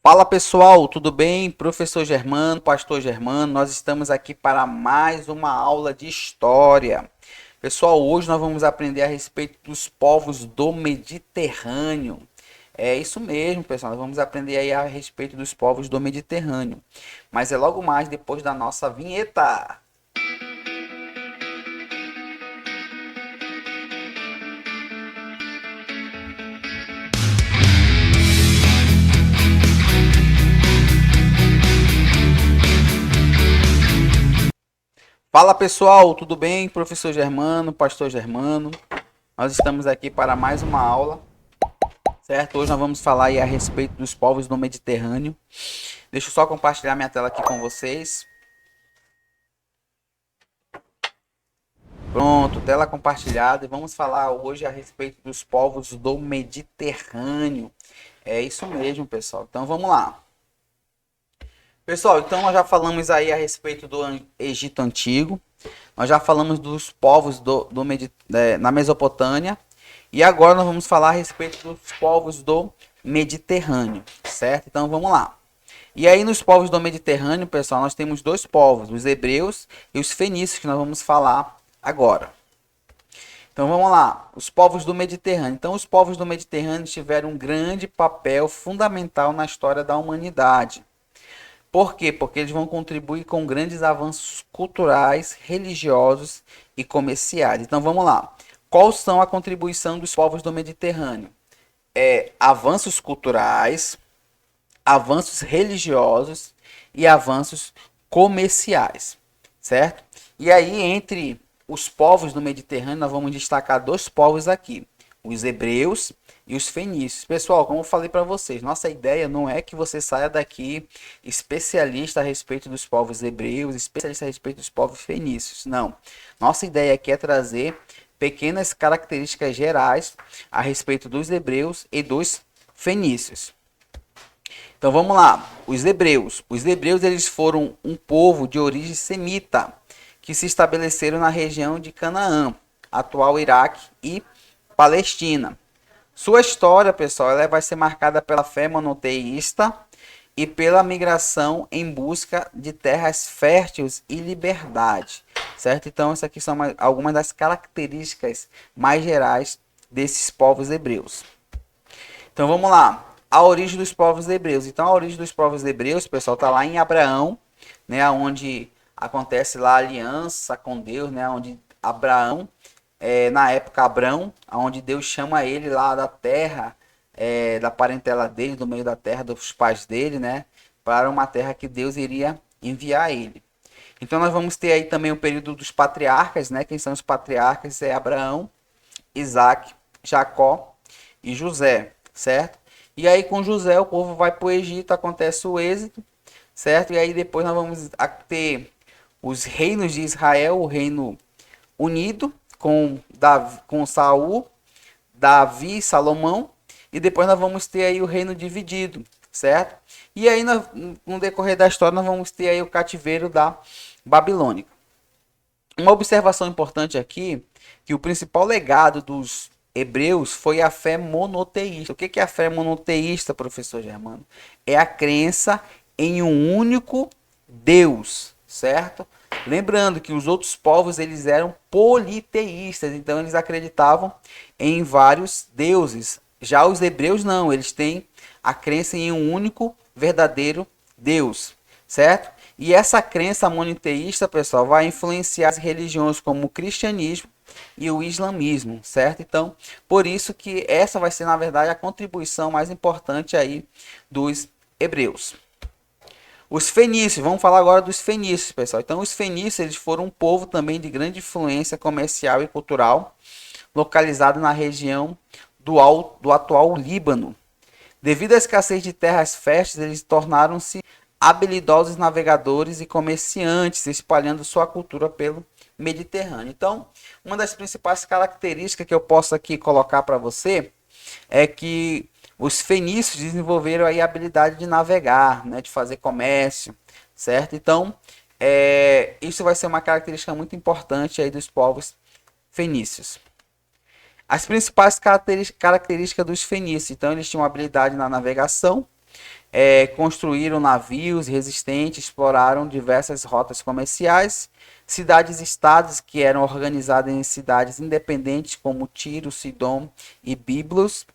Fala pessoal, tudo bem? Professor Germano, Pastor Germano, nós estamos aqui para mais uma aula de história. Pessoal, hoje nós vamos aprender a respeito dos povos do Mediterrâneo. É isso mesmo, pessoal, nós vamos aprender aí a respeito dos povos do Mediterrâneo. Mas é logo mais depois da nossa vinheta. Fala pessoal, tudo bem? Professor Germano, Pastor Germano. Nós estamos aqui para mais uma aula, certo? Hoje nós vamos falar aí a respeito dos povos do Mediterrâneo. Deixa eu só compartilhar minha tela aqui com vocês. Pronto, tela compartilhada e vamos falar hoje a respeito dos povos do Mediterrâneo. É isso mesmo, pessoal. Então vamos lá. Pessoal, então nós já falamos aí a respeito do Egito Antigo. Nós já falamos dos povos na Mesopotâmia. E agora nós vamos falar a respeito dos povos do Mediterrâneo, certo? Então vamos lá. E aí nos povos do Mediterrâneo, pessoal, nós temos dois povos, os hebreus e os fenícios, que nós vamos falar agora. Então vamos lá, os povos do Mediterrâneo. Então os povos do Mediterrâneo tiveram um grande papel fundamental na história da humanidade. Por quê? Porque eles vão contribuir com grandes avanços culturais, religiosos e comerciais. Então vamos lá. Qual são a contribuição dos povos do Mediterrâneo? Avanços culturais, avanços religiosos e avanços comerciais, certo? E aí, entre os povos do Mediterrâneo, nós vamos destacar dois povos aqui, os hebreus e os fenícios. Pessoal, como eu falei para vocês, nossa ideia não é que você saia daqui especialista a respeito dos povos hebreus, especialista a respeito dos povos fenícios, não. Nossa ideia aqui é trazer pequenas características gerais a respeito dos hebreus e dos fenícios. Então vamos lá, os hebreus. Os hebreus eles foram um povo de origem semita que se estabeleceram na região de Canaã, atual Iraque e Palestina. Sua história, pessoal, ela vai ser marcada pela fé monoteísta e pela migração em busca de terras férteis e liberdade, certo? Então, essas aqui são algumas das características mais gerais desses povos hebreus. Então, vamos lá. A origem dos povos hebreus. Então, a origem dos povos hebreus, pessoal, está lá em Abraão, né, onde acontece lá a aliança com Deus, né, onde Abraão, na época Abrão, onde Deus chama ele lá da terra, da parentela dele, do meio da terra dos pais dele, né, para uma terra que Deus iria enviar ele. Então, nós vamos ter aí também o período dos patriarcas, né, quem são os patriarcas? É Abraão, Isaac, Jacó e José, certo? E aí com José o povo vai para o Egito, acontece o êxodo, certo? E aí depois nós vamos ter os reinos de Israel, o reino unido com Saul, Davi e Salomão. E depois nós vamos ter aí o reino dividido, certo? E aí no decorrer da história nós vamos ter aí o cativeiro da Babilônia. Uma observação importante aqui, que o principal legado dos hebreus foi a fé monoteísta. O que é a fé monoteísta, professor Germano? É a crença em um único Deus, certo? Lembrando que os outros povos eles eram politeístas, então eles acreditavam em vários deuses. Já os hebreus não, eles têm a crença em um único verdadeiro Deus, certo? E essa crença monoteísta, pessoal, vai influenciar as religiões como o cristianismo e o islamismo, certo? Então, por isso que essa vai ser, na verdade, a contribuição mais importante aí dos hebreus. Os fenícios, vamos falar agora dos fenícios, pessoal. Então, os fenícios eles foram um povo também de grande influência comercial e cultural, localizado na região do atual Líbano. Devido à escassez de terras férteis, eles tornaram-se habilidosos navegadores e comerciantes, espalhando sua cultura pelo Mediterrâneo. Então, uma das principais características que eu posso aqui colocar para você é que os fenícios desenvolveram aí a habilidade de navegar, né, de fazer comércio, certo? Então, isso vai ser uma característica muito importante aí dos povos fenícios. As principais características dos fenícios, então eles tinham habilidade na navegação, construíram navios resistentes, exploraram diversas rotas comerciais, cidades-estados que eram organizadas em cidades independentes como Tiro, Sidom e Biblos.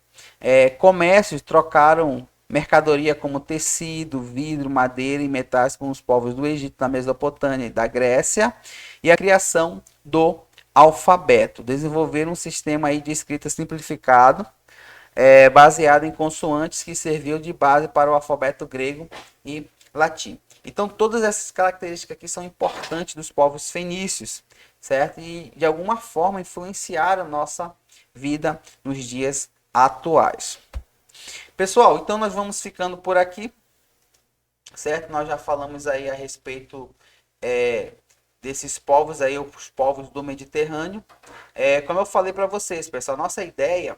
Comércios trocaram mercadoria como tecido, vidro, madeira e metais com os povos do Egito, da Mesopotâmia e da Grécia, e a criação do alfabeto. Desenvolveram um sistema aí de escrita simplificado, baseado em consoantes que serviu de base para o alfabeto grego e latim. Então, todas essas características aqui são importantes dos povos fenícios, certo? E, de alguma forma, influenciaram a nossa vida nos dias atuais. Pessoal, então nós vamos ficando por aqui, certo? Nós já falamos aí a respeito desses povos aí, os povos do Mediterrâneo. Como eu falei para vocês, pessoal, nossa ideia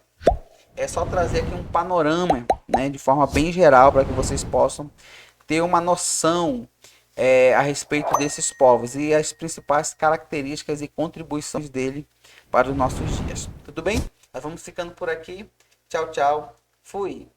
é só trazer aqui um panorama, né, de forma bem geral, para que vocês possam ter uma noção a respeito desses povos e as principais características e contribuições dele para os nossos dias. Tudo bem? Nós vamos ficando por aqui. Tchau, tchau. Fui.